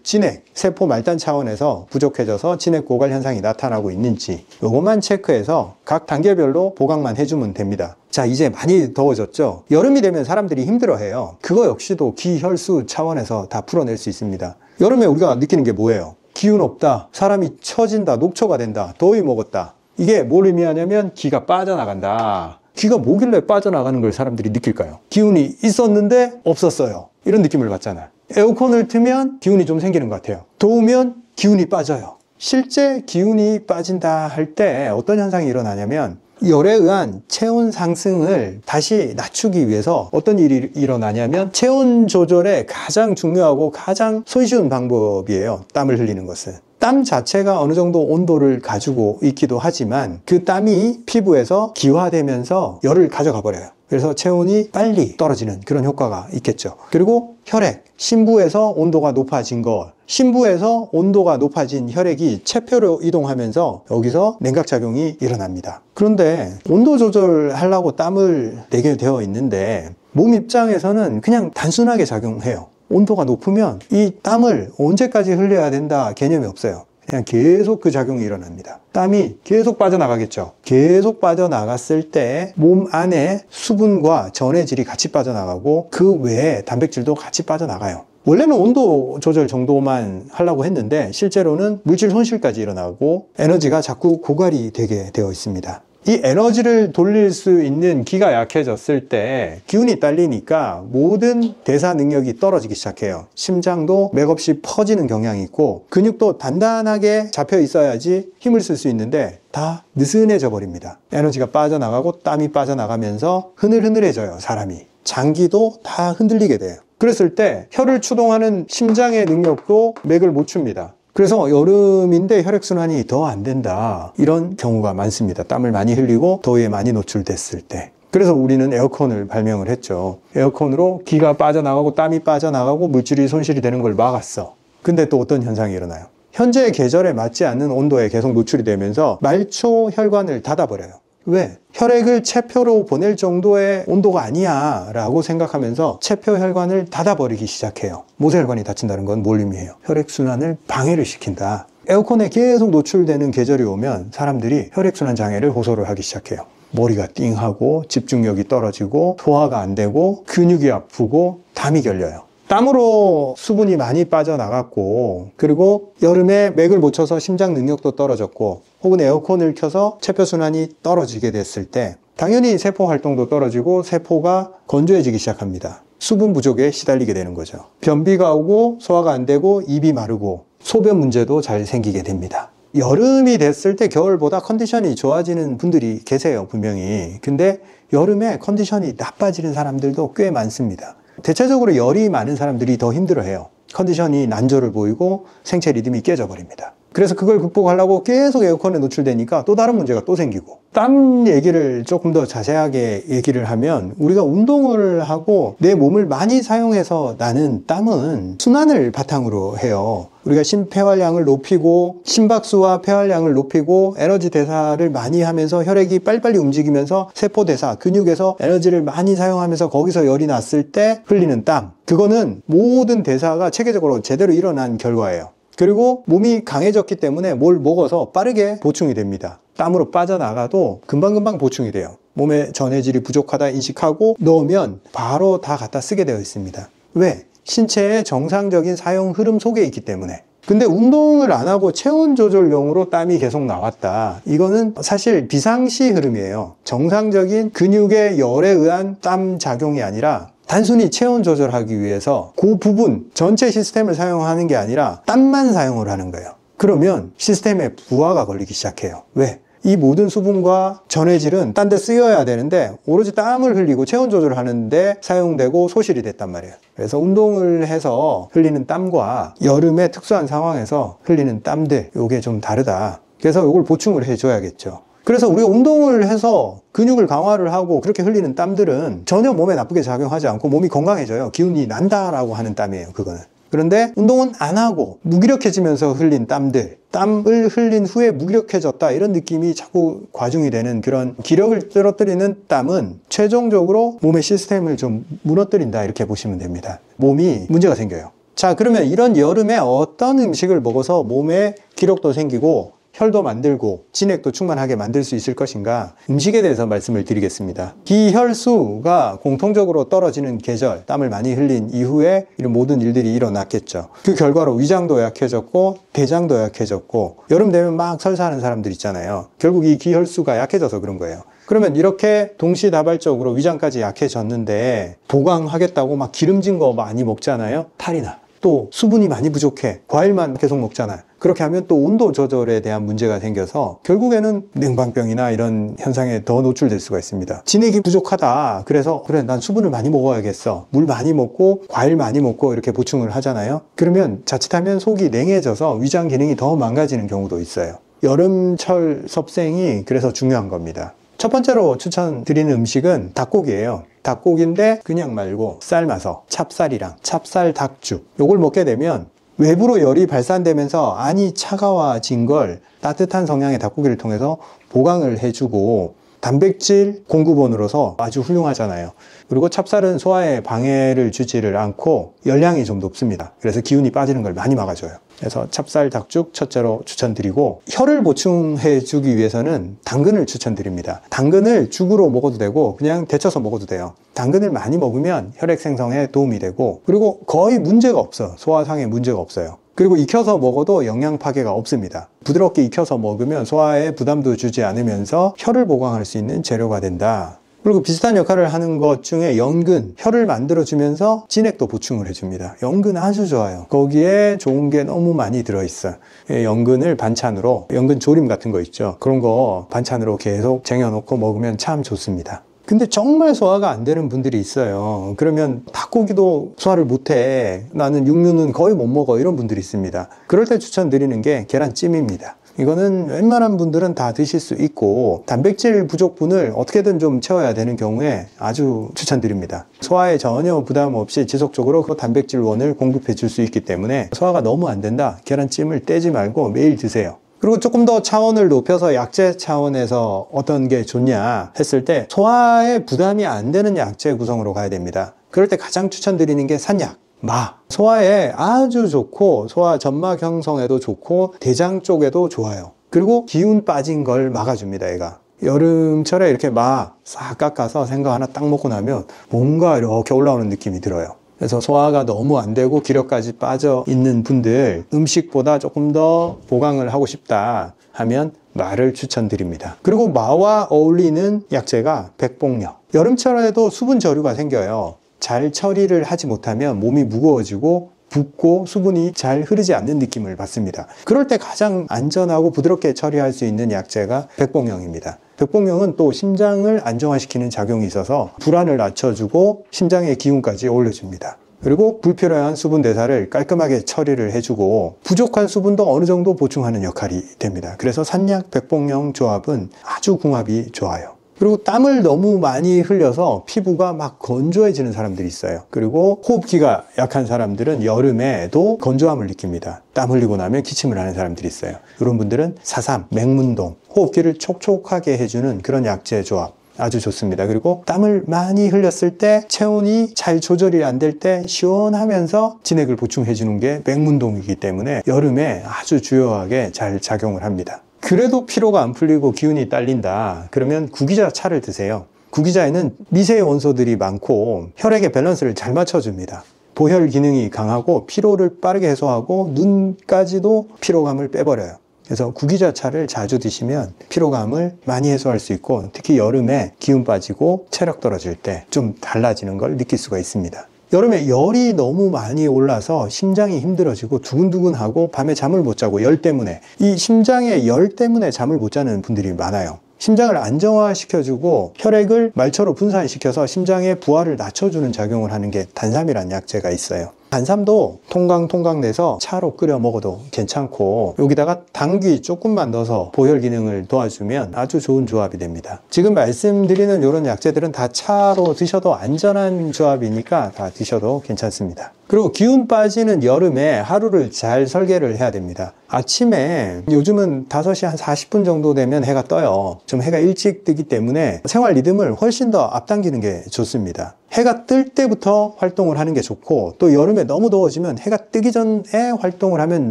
진액, 세포 말단 차원에서 부족해져서 진액 고갈 현상이 나타나고 있는지 요것만 체크해서 각 단계별로 보강만 해주면 됩니다. 자, 이제 많이 더워졌죠? 여름이 되면 사람들이 힘들어해요. 그거 역시도 기혈수 차원에서 다 풀어낼 수 있습니다. 여름에 우리가 느끼는 게 뭐예요? 기운 없다, 사람이 처진다, 녹초가 된다, 더위 먹었다. 이게 뭘 의미하냐면 기가 빠져나간다. 기가 뭐길래 빠져나가는 걸 사람들이 느낄까요? 기운이 있었는데 없었어요. 이런 느낌을 받잖아요. 에어컨을 트면 기운이 좀 생기는 것 같아요. 더우면 기운이 빠져요. 실제 기운이 빠진다 할 때 어떤 현상이 일어나냐면 열에 의한 체온 상승을 다시 낮추기 위해서 어떤 일이 일어나냐면 체온 조절에 가장 중요하고 가장 손쉬운 방법이에요. 땀을 흘리는 것은. 땀 자체가 어느 정도 온도를 가지고 있기도 하지만 그 땀이 피부에서 기화되면서 열을 가져가 버려요. 그래서 체온이 빨리 떨어지는 그런 효과가 있겠죠. 그리고 혈액, 심부에서 온도가 높아진 것, 심부에서 온도가 높아진 혈액이 체표로 이동하면서 여기서 냉각작용이 일어납니다. 그런데 온도 조절하려고 땀을 내게 되어 있는데 몸 입장에서는 그냥 단순하게 작용해요. 온도가 높으면 이 땀을 언제까지 흘려야 된다 개념이 없어요. 그냥 계속 그 작용이 일어납니다. 땀이 계속 빠져나가겠죠. 계속 빠져나갔을 때 몸 안에 수분과 전해질이 같이 빠져나가고 그 외에 단백질도 같이 빠져나가요. 원래는 온도 조절 정도만 하려고 했는데 실제로는 물질 손실까지 일어나고 에너지가 자꾸 고갈이 되게 되어 있습니다. 이 에너지를 돌릴 수 있는 기가 약해졌을 때 기운이 딸리니까 모든 대사 능력이 떨어지기 시작해요. 심장도 맥없이 퍼지는 경향이 있고 근육도 단단하게 잡혀 있어야지 힘을 쓸 수 있는데 다 느슨해져 버립니다. 에너지가 빠져나가고 땀이 빠져나가면서 흐늘흐늘해져요. 사람이. 장기도 다 흔들리게 돼요. 그랬을 때 혈을 추동하는 심장의 능력도 맥을 못 춥니다. 그래서 여름인데 혈액순환이 더 안 된다, 이런 경우가 많습니다. 땀을 많이 흘리고 더위에 많이 노출됐을 때. 그래서 우리는 에어컨을 발명을 했죠. 에어컨으로 기가 빠져나가고 땀이 빠져나가고 물질이 손실이 되는 걸 막았어. 근데 또 어떤 현상이 일어나요? 현재의 계절에 맞지 않는 온도에 계속 노출이 되면서 말초 혈관을 닫아버려요. 왜? 혈액을 체표로 보낼 정도의 온도가 아니야 라고 생각하면서 체표 혈관을 닫아버리기 시작해요. 모세혈관이 닫힌다는 건 뭘 의미해요? 혈액순환을 방해를 시킨다. 에어컨에 계속 노출되는 계절이 오면 사람들이 혈액순환 장애를 호소를 하기 시작해요. 머리가 띵하고 집중력이 떨어지고 소화가 안 되고 근육이 아프고 담이 결려요. 땀으로 수분이 많이 빠져나갔고, 그리고 여름에 맥을 못 쳐서 심장 능력도 떨어졌고, 혹은 에어컨을 켜서 체표순환이 떨어지게 됐을 때 당연히 세포 활동도 떨어지고 세포가 건조해지기 시작합니다. 수분 부족에 시달리게 되는 거죠. 변비가 오고 소화가 안 되고 입이 마르고 소변 문제도 잘 생기게 됩니다. 여름이 됐을 때 겨울보다 컨디션이 좋아지는 분들이 계세요, 분명히. 근데 여름에 컨디션이 나빠지는 사람들도 꽤 많습니다. 대체적으로 열이 많은 사람들이 더 힘들어해요. 컨디션이 난조를 보이고 생체 리듬이 깨져버립니다. 그래서 그걸 극복하려고 계속 에어컨에 노출되니까 또 다른 문제가 또 생기고. 땀 얘기를 조금 더 자세하게 얘기를 하면, 우리가 운동을 하고 내 몸을 많이 사용해서 나는 땀은 순환을 바탕으로 해요. 우리가 심폐활량을 높이고 심박수와 폐활량을 높이고 에너지 대사를 많이 하면서 혈액이 빨리빨리 움직이면서 세포 대사, 근육에서 에너지를 많이 사용하면서 거기서 열이 났을 때 흘리는 땀, 그거는 모든 대사가 체계적으로 제대로 일어난 결과예요. 그리고 몸이 강해졌기 때문에 뭘 먹어서 빠르게 보충이 됩니다. 땀으로 빠져나가도 금방금방 보충이 돼요. 몸에 전해질이 부족하다 인식하고 넣으면 바로 다 갖다 쓰게 되어 있습니다. 왜? 신체의 정상적인 사용 흐름 속에 있기 때문에. 근데 운동을 안 하고 체온 조절용으로 땀이 계속 나왔다. 이거는 사실 비상시 흐름이에요. 정상적인 근육의 열에 의한 땀 작용이 아니라 단순히 체온 조절하기 위해서 그 부분 전체 시스템을 사용하는 게 아니라 땀만 사용을 하는 거예요. 그러면 시스템에 부하가 걸리기 시작해요. 왜? 이 모든 수분과 전해질은 딴 데 쓰여야 되는데 오로지 땀을 흘리고 체온 조절을 하는데 사용되고 소실이 됐단 말이에요. 그래서 운동을 해서 흘리는 땀과 여름의 특수한 상황에서 흘리는 땀들, 이게 좀 다르다. 그래서 이걸 보충을 해줘야겠죠. 그래서 우리가 운동을 해서 근육을 강화를 하고 그렇게 흘리는 땀들은 전혀 몸에 나쁘게 작용하지 않고 몸이 건강해져요. 기운이 난다라고 하는 땀이에요, 그거는. 그런데 운동은 안 하고 무기력해지면서 흘린 땀들, 땀을 흘린 후에 무기력해졌다, 이런 느낌이 자꾸 과중이 되는 그런 기력을 떨어뜨리는 땀은 최종적으로 몸의 시스템을 좀 무너뜨린다, 이렇게 보시면 됩니다. 몸이 문제가 생겨요. 자, 그러면 이런 여름에 어떤 음식을 먹어서 몸에 기력도 생기고 혈도 만들고 진액도 충만하게 만들 수 있을 것인가, 음식에 대해서 말씀을 드리겠습니다. 기혈수가 공통적으로 떨어지는 계절, 땀을 많이 흘린 이후에 이런 모든 일들이 일어났겠죠. 그 결과로 위장도 약해졌고 대장도 약해졌고, 여름 되면 막 설사하는 사람들 있잖아요. 결국 이 기혈수가 약해져서 그런 거예요. 그러면 이렇게 동시다발적으로 위장까지 약해졌는데 보강하겠다고 막 기름진 거 많이 먹잖아요. 탈이 나. 또 수분이 많이 부족해. 과일만 계속 먹잖아요. 그렇게 하면 또 온도 조절에 대한 문제가 생겨서 결국에는 냉방병이나 이런 현상에 더 노출될 수가 있습니다. 진액이 부족하다. 그래서 그래, 난 수분을 많이 먹어야겠어. 물 많이 먹고 과일 많이 먹고 이렇게 보충을 하잖아요. 그러면 자칫하면 속이 냉해져서 위장 기능이 더 망가지는 경우도 있어요. 여름철 섭생이 그래서 중요한 겁니다. 첫 번째로 추천드리는 음식은 닭고기예요. 닭고기인데 그냥 말고 삶아서 찹쌀이랑 찹쌀 닭죽, 요걸 먹게 되면 외부로 열이 발산되면서 안이 차가워진 걸 따뜻한 성향의 닭고기를 통해서 보강을 해주고 단백질 공급원으로서 아주 훌륭하잖아요. 그리고 찹쌀은 소화에 방해를 주지를 않고 열량이 좀 높습니다. 그래서 기운이 빠지는 걸 많이 막아줘요. 그래서 찹쌀 닭죽 첫째로 추천드리고, 혈을 보충해 주기 위해서는 당근을 추천드립니다. 당근을 죽으로 먹어도 되고 그냥 데쳐서 먹어도 돼요. 당근을 많이 먹으면 혈액 생성에 도움이 되고, 그리고 거의 문제가 없어. 소화상에 문제가 없어요. 그리고 익혀서 먹어도 영양 파괴가 없습니다. 부드럽게 익혀서 먹으면 소화에 부담도 주지 않으면서 혈을 보강할 수 있는 재료가 된다. 그리고 비슷한 역할을 하는 것 중에 연근, 혈을 만들어주면서 진액도 보충을 해줍니다. 연근 아주 좋아요. 거기에 좋은 게 너무 많이 들어있어요. 연근을 반찬으로, 연근 조림 같은 거 있죠. 그런 거 반찬으로 계속 쟁여놓고 먹으면 참 좋습니다. 근데 정말 소화가 안 되는 분들이 있어요. 그러면 닭고기도 소화를 못해, 나는 육류는 거의 못 먹어, 이런 분들이 있습니다. 그럴 때 추천드리는 게 계란찜입니다. 이거는 웬만한 분들은 다 드실 수 있고, 단백질 부족분을 어떻게든 좀 채워야 되는 경우에 아주 추천드립니다. 소화에 전혀 부담 없이 지속적으로 그 단백질원을 공급해 줄 수 있기 때문에 소화가 너무 안 된다, 계란찜을 떼지 말고 매일 드세요. 그리고 조금 더 차원을 높여서 약재 차원에서 어떤 게 좋냐 했을 때 소화에 부담이 안 되는 약재 구성으로 가야 됩니다. 그럴 때 가장 추천드리는 게 산약, 마. 소화에 아주 좋고 소화 점막 형성에도 좋고 대장 쪽에도 좋아요. 그리고 기운 빠진 걸 막아줍니다, 얘가. 여름철에 이렇게 마 싹 깎아서 생강 하나 딱 먹고 나면 뭔가 이렇게 올라오는 느낌이 들어요. 그래서 소화가 너무 안 되고 기력까지 빠져 있는 분들, 음식보다 조금 더 보강을 하고 싶다 하면 마를 추천드립니다. 그리고 마와 어울리는 약재가 백봉력. 여름철에도 수분 저류가 생겨요. 잘 처리를 하지 못하면 몸이 무거워지고 붓고 수분이 잘 흐르지 않는 느낌을 받습니다. 그럴 때 가장 안전하고 부드럽게 처리할 수 있는 약재가 백봉령입니다. 백봉령은 또 심장을 안정화시키는 작용이 있어서 불안을 낮춰주고 심장의 기운까지 올려줍니다. 그리고 불필요한 수분 대사를 깔끔하게 처리를 해주고 부족한 수분도 어느 정도 보충하는 역할이 됩니다. 그래서 산약 백봉령 조합은 아주 궁합이 좋아요. 그리고 땀을 너무 많이 흘려서 피부가 막 건조해지는 사람들이 있어요. 그리고 호흡기가 약한 사람들은 여름에도 건조함을 느낍니다. 땀 흘리고 나면 기침을 하는 사람들이 있어요. 이런 분들은 사삼, 맹문동, 호흡기를 촉촉하게 해주는 그런 약재 조합 아주 좋습니다. 그리고 땀을 많이 흘렸을 때 체온이 잘 조절이 안 될 때 시원하면서 진액을 보충해 주는 게 맹문동이기 때문에 여름에 아주 주요하게 잘 작용을 합니다. 그래도 피로가 안 풀리고 기운이 딸린다 그러면 구기자 차를 드세요. 구기자에는 미세 원소들이 많고 혈액의 밸런스를 잘 맞춰줍니다. 보혈 기능이 강하고 피로를 빠르게 해소하고 눈까지도 피로감을 빼버려요. 그래서 구기자차를 자주 드시면 피로감을 많이 해소할 수 있고, 특히 여름에 기운 빠지고 체력 떨어질 때 좀 달라지는 걸 느낄 수가 있습니다. 여름에 열이 너무 많이 올라서 심장이 힘들어지고 두근두근하고 밤에 잠을 못 자고 열 때문에, 이 심장의 열 때문에 잠을 못 자는 분들이 많아요. 심장을 안정화시켜주고 혈액을 말초로 분산시켜서 심장의 부하를 낮춰주는 작용을 하는 게 단삼이라는 약재가 있어요. 단삼도 통강 내서 차로 끓여 먹어도 괜찮고, 여기다가 당귀 조금만 넣어서 보혈 기능을 도와주면 아주 좋은 조합이 됩니다. 지금 말씀드리는 이런 약재들은 다 차로 드셔도 안전한 조합이니까 다 드셔도 괜찮습니다. 그리고 기운 빠지는 여름에 하루를 잘 설계를 해야 됩니다. 아침에 요즘은 5시 한 40분 정도 되면 해가 떠요. 좀 해가 일찍 뜨기 때문에 생활 리듬을 훨씬 더 앞당기는 게 좋습니다. 해가 뜰 때부터 활동을 하는 게 좋고, 또 여름에 너무 더워지면 해가 뜨기 전에 활동을 하면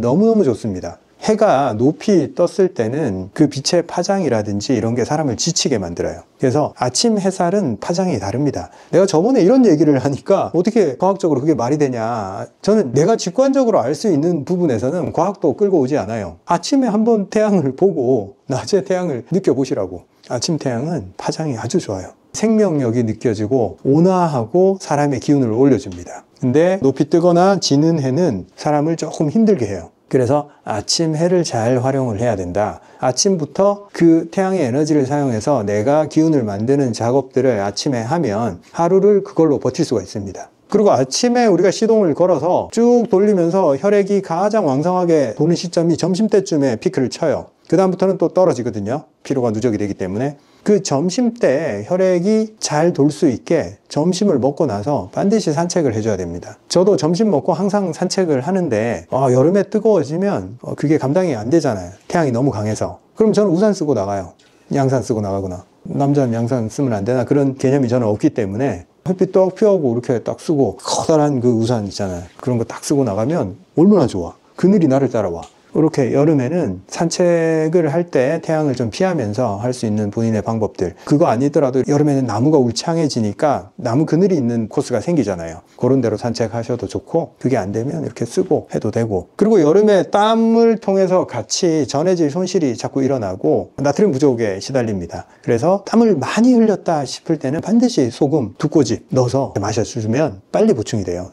너무너무 좋습니다. 해가 높이 떴을 때는 그 빛의 파장이라든지 이런 게 사람을 지치게 만들어요. 그래서 아침 햇살은 파장이 다릅니다. 내가 저번에 이런 얘기를 하니까 어떻게 과학적으로 그게 말이 되냐. 저는 내가 직관적으로 알 수 있는 부분에서는 과학도 끌고 오지 않아요. 아침에 한번 태양을 보고 낮에 태양을 느껴보시라고. 아침 태양은 파장이 아주 좋아요. 생명력이 느껴지고 온화하고 사람의 기운을 올려줍니다. 근데 높이 뜨거나 지는 해는 사람을 조금 힘들게 해요. 그래서 아침 해를 잘 활용을 해야 된다. 아침부터 그 태양의 에너지를 사용해서 내가 기운을 만드는 작업들을 아침에 하면 하루를 그걸로 버틸 수가 있습니다. 그리고 아침에 우리가 시동을 걸어서 쭉 돌리면서 혈액이 가장 왕성하게 도는 시점이 점심때쯤에 피크를 쳐요. 그 다음부터는 또 떨어지거든요. 피로가 누적이 되기 때문에. 그 점심때 혈액이 잘 돌 수 있게 점심을 먹고 나서 반드시 산책을 해줘야 됩니다. 저도 점심 먹고 항상 산책을 하는데 여름에 뜨거워지면 그게 감당이 안 되잖아요. 태양이 너무 강해서. 그럼 저는 우산 쓰고 나가요. 양산 쓰고 나가거나. 남자는 양산 쓰면 안 되나, 그런 개념이 저는 없기 때문에 햇빛 딱 피하고 이렇게 딱 쓰고, 커다란 그 우산 있잖아요. 그런 거 딱 쓰고 나가면 얼마나 좋아. 그늘이 나를 따라와. 이렇게 여름에는 산책을 할 때 태양을 좀 피하면서 할 수 있는 본인의 방법들, 그거 아니더라도 여름에는 나무가 울창해지니까 나무 그늘이 있는 코스가 생기잖아요. 그런 데로 산책하셔도 좋고, 그게 안 되면 이렇게 쓰고 해도 되고. 그리고 여름에 땀을 통해서 같이 전해질 손실이 자꾸 일어나고 나트륨 부족에 시달립니다. 그래서 땀을 많이 흘렸다 싶을 때는 반드시 소금 2꼬집 넣어서 마셔주면 빨리 보충이 돼요.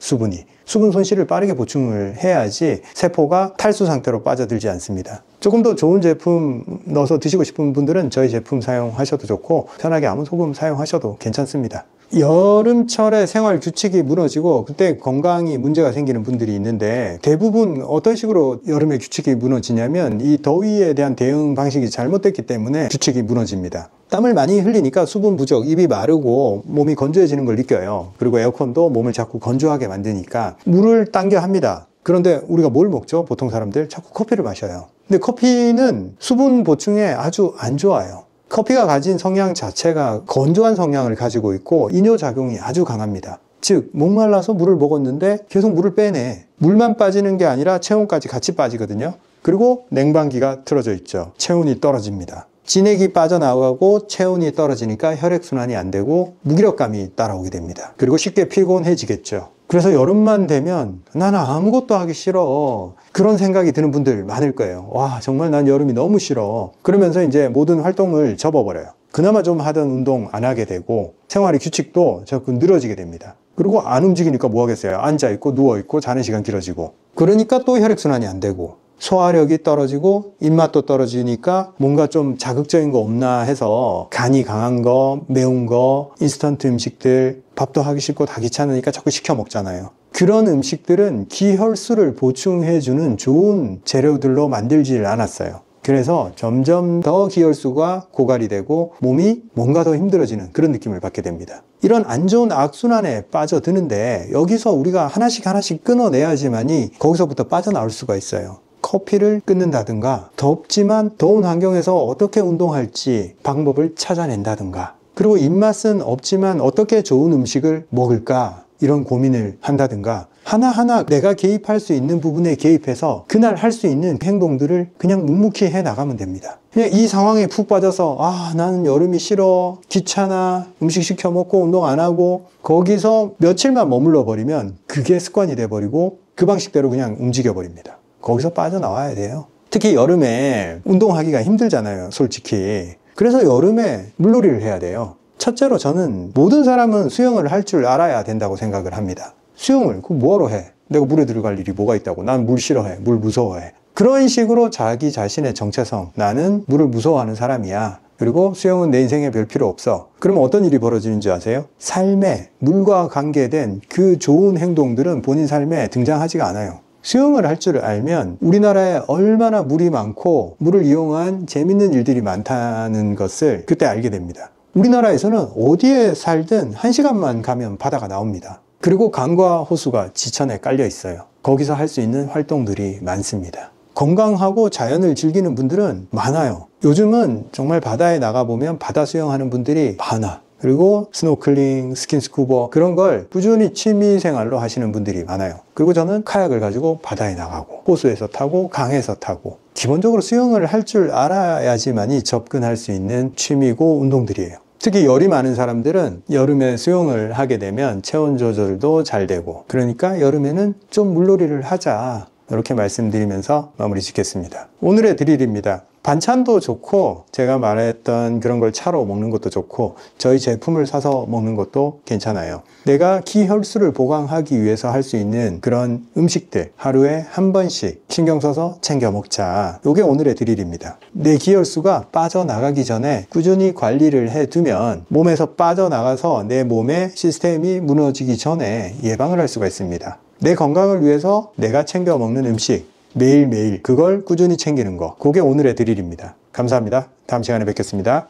수분 손실을 빠르게 보충을 해야지 세포가 탈수 상태로 빠져들지 않습니다. 조금 더 좋은 제품 넣어서 드시고 싶은 분들은 저희 제품 사용하셔도 좋고, 편하게 아무 소금 사용하셔도 괜찮습니다. 여름철에 생활 규칙이 무너지고 그때 건강이 문제가 생기는 분들이 있는데, 대부분 어떤 식으로 여름에 규칙이 무너지냐면 이 더위에 대한 대응 방식이 잘못됐기 때문에 규칙이 무너집니다. 땀을 많이 흘리니까 수분 부족, 입이 마르고 몸이 건조해지는 걸 느껴요. 그리고 에어컨도 몸을 자꾸 건조하게 만드니까 물을 당겨 합니다. 그런데 우리가 뭘 먹죠? 보통 사람들 자꾸 커피를 마셔요. 근데 커피는 수분 보충에 아주 안 좋아요. 커피가 가진 성향 자체가 건조한 성향을 가지고 있고 이뇨작용이 아주 강합니다. 즉 목말라서 물을 먹었는데 계속 물을 빼내. 물만 빠지는 게 아니라 체온까지 같이 빠지거든요. 그리고 냉방기가 틀어져 있죠. 체온이 떨어집니다. 진액이 빠져나가고 체온이 떨어지니까 혈액순환이 안 되고 무기력감이 따라오게 됩니다. 그리고 쉽게 피곤해지겠죠. 그래서 여름만 되면 나는 아무것도 하기 싫어, 그런 생각이 드는 분들 많을 거예요. 와, 정말 난 여름이 너무 싫어. 그러면서 이제 모든 활동을 접어버려요. 그나마 좀 하던 운동 안 하게 되고 생활의 규칙도 자꾸 늘어지게 됩니다. 그리고 안 움직이니까 뭐 하겠어요. 앉아있고 누워있고 자는 시간 길어지고, 그러니까 또 혈액순환이 안 되고 소화력이 떨어지고 입맛도 떨어지니까 뭔가 좀 자극적인 거 없나 해서 간이 강한 거, 매운 거, 인스턴트 음식들, 밥도 하기 싫고 다 귀찮으니까 자꾸 시켜 먹잖아요. 그런 음식들은 기혈수를 보충해주는 좋은 재료들로 만들지를 않았어요. 그래서 점점 더 기혈수가 고갈이 되고 몸이 뭔가 더 힘들어지는 그런 느낌을 받게 됩니다. 이런 안 좋은 악순환에 빠져드는데 여기서 우리가 하나씩 끊어내야지만이 거기서부터 빠져나올 수가 있어요. 커피를 끊는다든가, 덥지만 더운 환경에서 어떻게 운동할지 방법을 찾아낸다든가, 그리고 입맛은 없지만 어떻게 좋은 음식을 먹을까, 이런 고민을 한다든가, 하나하나 내가 개입할 수 있는 부분에 개입해서 그날 할 수 있는 행동들을 그냥 묵묵히 해 나가면 됩니다. 그냥 이 상황에 푹 빠져서 나는 여름이 싫어, 귀찮아, 음식 시켜 먹고 운동 안 하고, 거기서 며칠만 머물러 버리면 그게 습관이 돼 버리고 그 방식대로 그냥 움직여 버립니다. 거기서 빠져나와야 돼요. 특히 여름에 운동하기가 힘들잖아요, 솔직히. 그래서 여름에 물놀이를 해야 돼요. 첫째로 저는 모든 사람은 수영을 할 줄 알아야 된다고 생각을 합니다. 수영을 그거 뭐하러 해? 내가 물에 들어갈 일이 뭐가 있다고? 난 물 싫어해. 물 무서워해. 그런 식으로 자기 자신의 정체성, 나는 물을 무서워하는 사람이야. 그리고 수영은 내 인생에 별 필요 없어. 그러면 어떤 일이 벌어지는지 아세요? 삶에 물과 관계된 그 좋은 행동들은 본인 삶에 등장하지가 않아요. 수영을 할 줄 알면 우리나라에 얼마나 물이 많고 물을 이용한 재밌는 일들이 많다는 것을 그때 알게 됩니다. 우리나라에서는 어디에 살든 1시간만 가면 바다가 나옵니다. 그리고 강과 호수가 지천에 깔려 있어요. 거기서 할 수 있는 활동들이 많습니다. 건강하고 자연을 즐기는 분들은 많아요. 요즘은 정말 바다에 나가보면 바다 수영하는 분들이 많아. 그리고 스노클링, 스킨스쿠버 그런 걸 꾸준히 취미생활로 하시는 분들이 많아요. 그리고 저는 카약을 가지고 바다에 나가고 호수에서 타고 강에서 타고 기본적으로 수영을 할 줄 알아야지만이 접근할 수 있는 취미고 운동들이에요. 특히 열이 많은 사람들은 여름에 수영을 하게 되면 체온 조절도 잘 되고 그러니까 여름에는 좀 물놀이를 하자 이렇게 말씀드리면서 마무리 짓겠습니다. 오늘의 드릴입니다. 반찬도 좋고 제가 말했던 그런 걸 차로 먹는 것도 좋고 저희 제품을 사서 먹는 것도 괜찮아요. 내가 기혈수를 보강하기 위해서 할 수 있는 그런 음식들 하루에 한 번씩 신경 써서 챙겨 먹자. 이게 오늘의 드릴입니다. 내 기혈수가 빠져나가기 전에 꾸준히 관리를 해두면 몸에서 빠져나가서 내 몸의 시스템이 무너지기 전에 예방을 할 수가 있습니다. 내 건강을 위해서 내가 챙겨 먹는 음식 매일매일 그걸 꾸준히 챙기는 거 그게 오늘의 드릴입니다. 감사합니다. 다음 시간에 뵙겠습니다.